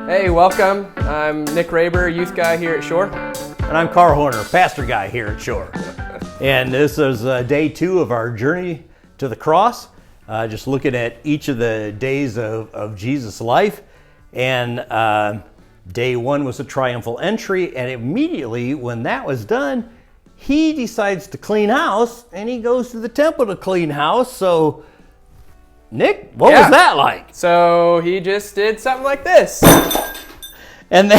Hey, welcome. I'm Nick Raber, youth guy here at Shore. And I'm Carl Horner, pastor guy here at Shore. And this is day 2 of our journey to the cross, just looking at each of the days of Jesus' life. And day 1 was a triumphal entry, and immediately when that was done, he decides to clean house, and he goes to the temple to clean house. So, Nick, what was that like? So he just did something like this. And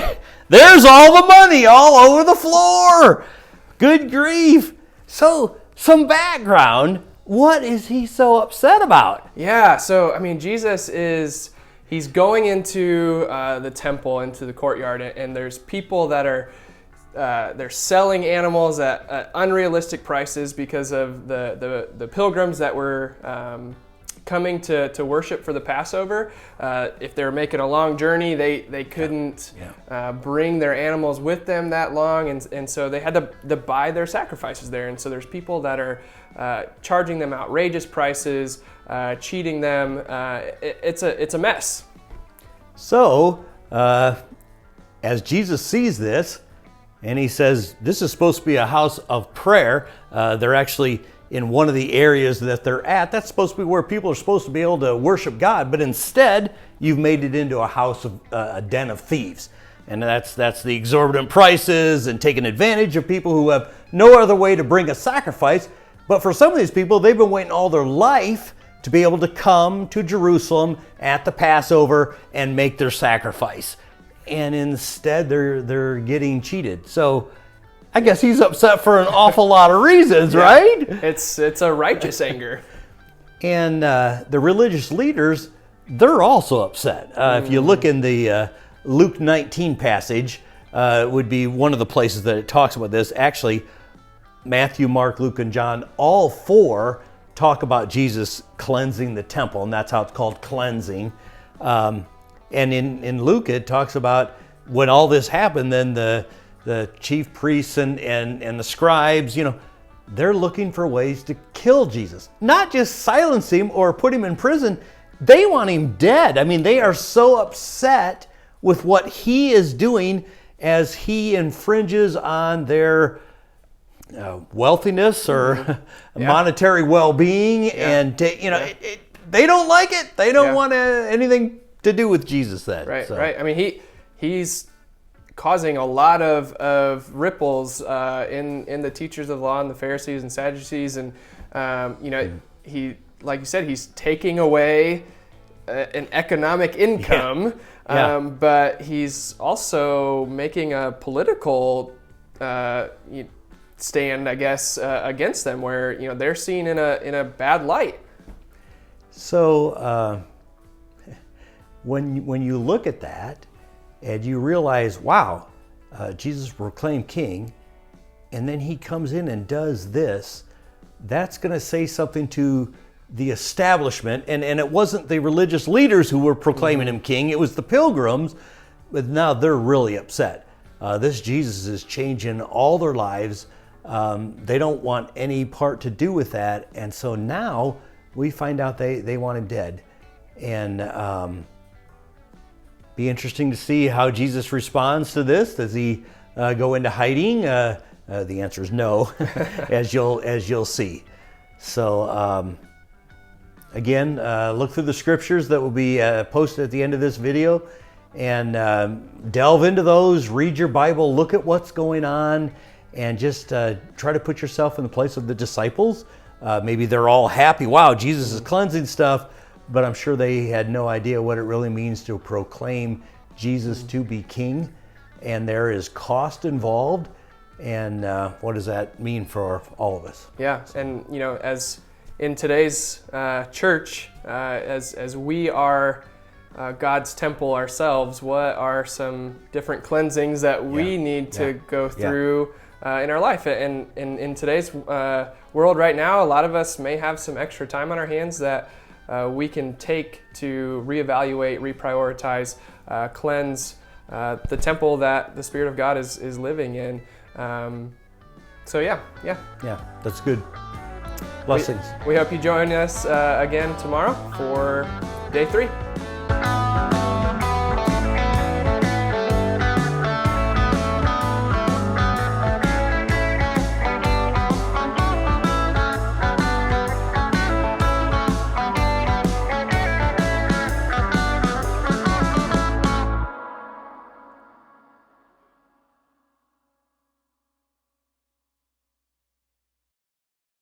there's all the money all over the floor. Good grief. So, some background. What is he so upset about? Yeah, so, I mean, he's going into the temple, into the courtyard, and there's people that are, they're selling animals at unrealistic prices because of the pilgrims that were coming to worship for the Passover. If they were making a long journey, they couldn't bring their animals with them that long, and so they had to buy their sacrifices there. And so there's people that are charging them outrageous prices, cheating them. It's a mess. So, as Jesus sees this, and he says, this is supposed to be a house of prayer. They're actually in one of the areas that they're at. That's supposed to be where people are supposed to be able to worship God, but instead, you've made it into a house of a den of thieves. And that's the exorbitant prices and taking advantage of people who have no other way to bring a sacrifice. But for some of these people, they've been waiting all their life to be able to come to Jerusalem at the Passover and make their sacrifice. And instead, they're getting cheated. So I guess he's upset for an awful lot of reasons, right? It's a righteous anger. And the religious leaders, they're also upset. If you look in the Luke 19 passage, would be one of the places that it talks about this. Actually, Matthew, Mark, Luke, and John, all 4 talk about Jesus cleansing the temple, and that's how it's called, cleansing. And in Luke, it talks about when all this happened, then the chief priests and the scribes, they're looking for ways to kill Jesus. Not just silence him or put him in prison. They want him dead. I mean, they are so upset with what he is doing as he infringes on their wealthiness or monetary well-being. And, they don't like it. They don't want anything to do with Jesus then. Right. I mean, he's causing a lot of ripples in the teachers of the law and the Pharisees and Sadducees, and he, like you said, he's taking away an economic income, but he's also making a political stand, I guess, against them, where they're seen in a bad light. So when you look at that, and you realize, wow, Jesus proclaimed king, and then he comes in and does this, that's going to say something to the establishment. And it wasn't the religious leaders who were proclaiming him king, it was the pilgrims, but now they're really upset. This Jesus is changing all their lives. They don't want any part to do with that. And so now we find out they want him dead. And be interesting to see how Jesus responds to this. Does he go into hiding? The answer is no, as you'll see. So again, look through the scriptures that will be posted at the end of this video, and delve into those. Read your Bible. Look at what's going on, and just try to put yourself in the place of the disciples. Maybe they're all happy. Wow, Jesus is cleansing stuff. But I'm sure they had no idea what it really means to proclaim Jesus to be king. And there is cost involved. And what does that mean for all of us? Yeah, and as in today's church, as we are God's temple ourselves, what are some different cleansings that we need to go through in our life? And in today's world right now, a lot of us may have some extra time on our hands that we can take to reevaluate, reprioritize, cleanse the temple that the Spirit of God is living in. So yeah, that's good. Blessings. We hope you join us again tomorrow for day 3.